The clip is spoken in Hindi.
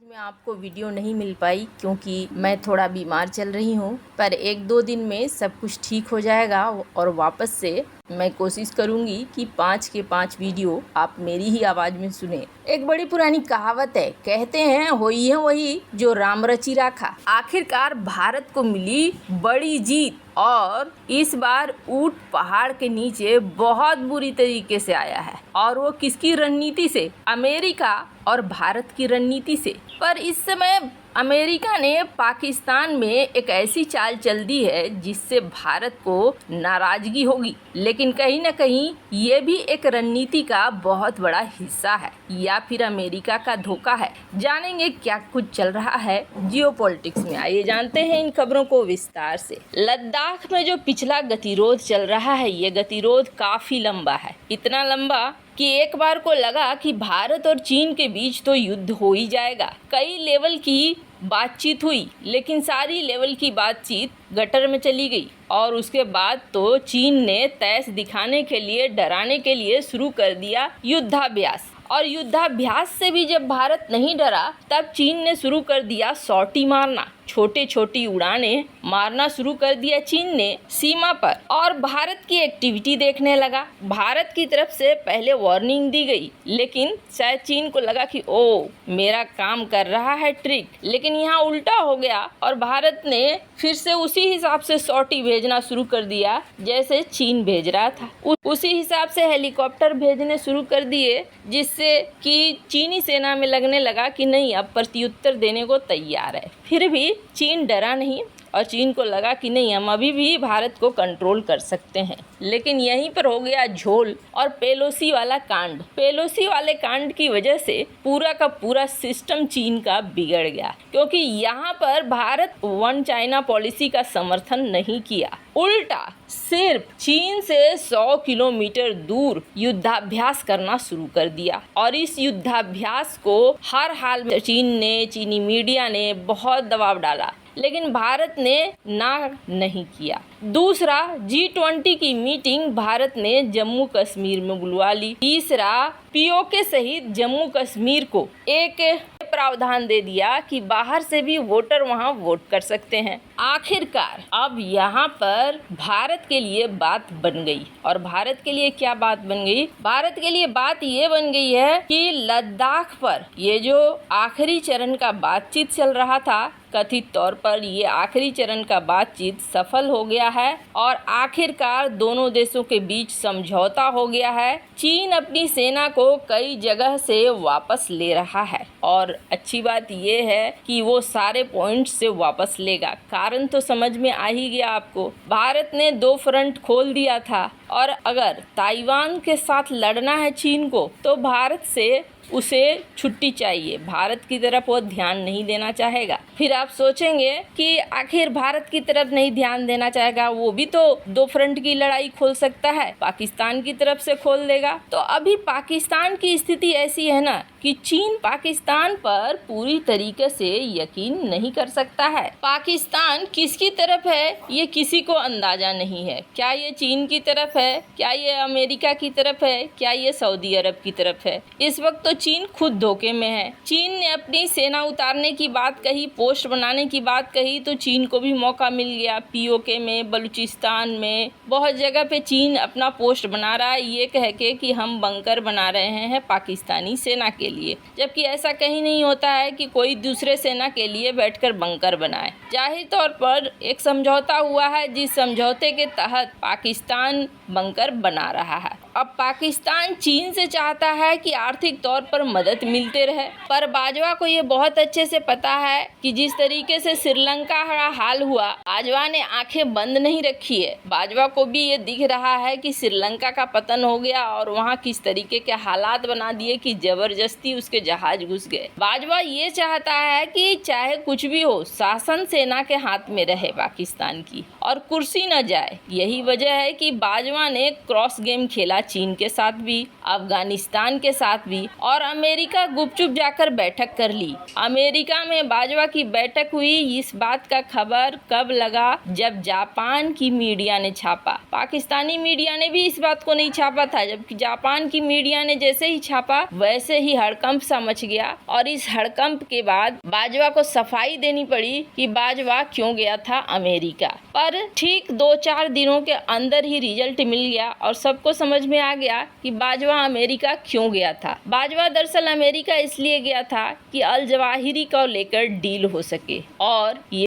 में आपको वीडियो नहीं मिल पाई क्योंकि मैं थोड़ा बीमार चल रही हूँ, पर 1-2 दिन में सब कुछ ठीक हो जाएगा और वापस से मैं कोशिश करूँगी कि 5 के 5 वीडियो आप मेरी ही आवाज़ में सुने। एक बड़ी पुरानी कहावत है, कहते हैं होई है वही जो राम रचि राखा। आखिरकार भारत को मिली बड़ी जीत और इस बार ऊंट पहाड़ के नीचे बहुत बुरी तरीके से आया है। और वो किसकी रणनीति से? अमेरिका और भारत की रणनीति से। पर इस समय अमेरिका ने पाकिस्तान में एक ऐसी चाल चल दी है जिससे भारत को नाराज़गी होगी, लेकिन कहीं ना कहीं ये भी एक रणनीति का बहुत बड़ा हिस्सा है या फिर अमेरिका का धोखा है। जानेंगे क्या कुछ चल रहा है जियोपॉलिटिक्स में। आइए जानते हैं इन खबरों को विस्तार से। लद्दाख में जो पिछला गतिरोध चल रहा है, ये गतिरोध काफ़ी लंबा है, इतना लंबा कि एक बार को लगा कि भारत और चीन के बीच तो युद्ध हो ही जाएगा। कई लेवल की बातचीत हुई, लेकिन सारी लेवल की बातचीत गटर में चली गई और उसके बाद तो चीन ने तेज दिखाने के लिए, डराने के लिए शुरू कर दिया युद्धाभ्यास। और युद्धाभ्यास से भी जब भारत नहीं डरा, तब चीन ने शुरू कर दिया सॉटी मारना, छोटी छोटी उड़ानें मारना शुरू कर दिया चीन ने सीमा पर, और भारत की एक्टिविटी देखने लगा। भारत की तरफ से पहले वार्निंग दी गई, लेकिन शायद चीन को लगा कि ओ मेरा काम कर रहा है ट्रिक, लेकिन यहाँ उल्टा हो गया और भारत ने फिर से उसी हिसाब से सॉटी भेजना शुरू कर दिया जैसे चीन भेज रहा था। उसी हिसाब से हेलीकॉप्टर भेजने शुरू कर दिए, जिससे कि चीनी सेना में लगने लगा कि नहीं, अब प्रत्युत्तर देने को तैयार है। फिर भी चीन डरा नहीं और चीन को लगा कि नहीं, हम अभी भी भारत को कंट्रोल कर सकते हैं। लेकिन यहीं पर हो गया झोल और पेलोसी वाला कांड। पेलोसी वाले कांड की वजह से पूरा का पूरा सिस्टम चीन का बिगड़ गया, क्योंकि यहाँ पर भारत वन चाइना पॉलिसी का समर्थन नहीं किया, उल्टा सिर्फ चीन से 100 किलोमीटर दूर युद्धाभ्यास करना शुरू कर दिया। और इस युद्धाभ्यास को हर हाल में चीन ने, चीनी मीडिया ने बहुत दबाव डाला, लेकिन भारत ने ना नहीं किया। दूसरा, G20 की मीटिंग भारत ने जम्मू कश्मीर में बुलवा ली। तीसरा, पीओके सहित जम्मू कश्मीर को एक प्रावधान दे दिया कि बाहर से भी वोटर वहां वोट कर सकते हैं। आखिरकार अब यहाँ पर भारत के लिए बात बन गई। और भारत के लिए क्या बात बन गई? भारत के लिए बात ये बन गई है कि लद्दाख पर ये जो आखिरी चरण का बातचीत चल रहा था, कथित तौर पर ये आखिरी चरण का बातचीत सफल हो गया है और आखिरकार दोनों देशों के बीच समझौता हो गया है। चीन अपनी सेना को कई जगह से वापस ले रहा है और अच्छी बात ये है कि वो सारे पॉइंट्स से वापस लेगा। कारण तो समझ में आ ही गया आपको, भारत ने 2 फ्रंट खोल दिया था और अगर ताइवान के साथ लड़ना है चीन को, तो भारत से उसे छुट्टी चाहिए। भारत की तरफ वो ध्यान नहीं देना चाहेगा। फिर आप सोचेंगे कि आखिर भारत की तरफ नहीं ध्यान देना चाहेगा, वो भी तो 2 फ्रंट की लड़ाई खोल सकता है, पाकिस्तान की तरफ से खोल देगा। तो अभी पाकिस्तान की स्थिति ऐसी है ना कि चीन पाकिस्तान पर पूरी तरीके से यकीन नहीं कर सकता है। पाकिस्तान किसकी तरफ है ये किसी को अंदाजा नहीं है। क्या ये चीन की तरफ है, क्या ये अमेरिका की तरफ है, क्या ये सऊदी अरब की तरफ है? इस वक्त तो चीन खुद धोखे में है। चीन ने अपनी सेना उतारने की बात कही, पोस्ट बनाने की बात कही, तो चीन को भी मौका मिल गया। पीओके में, बलूचिस्तान में, बहुत जगह पे चीन अपना पोस्ट बना रहा है, ये कह के कि हम बंकर बना रहे हैं पाकिस्तानी सेना के लिए। जबकि ऐसा कहीं नहीं होता है कि कोई दूसरे सेना के लिए बैठकर बंकर बनाए। जाहिर तौर पर एक समझौता हुआ है, जिस समझौते के तहत पाकिस्तान बंकर बना रहा है। अब पाकिस्तान चीन से चाहता है कि आर्थिक तौर पर मदद मिलते रहे, पर बाजवा को ये बहुत अच्छे से पता है कि जिस तरीके से श्रीलंका का हाल हुआ, बाजवा ने आंखें बंद नहीं रखी है। बाजवा को भी ये दिख रहा है कि श्रीलंका का पतन हो गया और वहाँ किस तरीके के हालात बना दिए कि जबरदस्ती उसके जहाज घुस गए। बाजवा ये चाहता है कि चाहे कुछ भी हो, शासन सेना के हाथ में रहे पाकिस्तान की और कुर्सी न जाए। यही वजह है कि बाजवा ने क्रॉस गेम खेला चीन के साथ भी, अफगानिस्तान के साथ भी, और अमेरिका गुपचुप जाकर बैठक कर ली। अमेरिका में बाजवा की बैठक हुई, इस बात का खबर कब लगा? जब जापान की मीडिया ने छापा। पाकिस्तानी मीडिया ने भी इस बात को नहीं छापा था, जबकि जापान की मीडिया ने जैसे ही छापा वैसे ही हड़कंप सा मच गया। और इस हड़कंप के बाद बाजवा को सफाई देनी पड़ी कि बाजवा क्यों गया था अमेरिका। पर ठीक 2-4 दिनों के अंदर ही रिजल्ट मिल गया और सबको समझ में आ गया कि बाजवा अमेरिका क्यों गया था। बाजवा दरअसल अमेरिका इसलिए गया था कि अल जवाहिरी को लेकर डील हो सके, और ये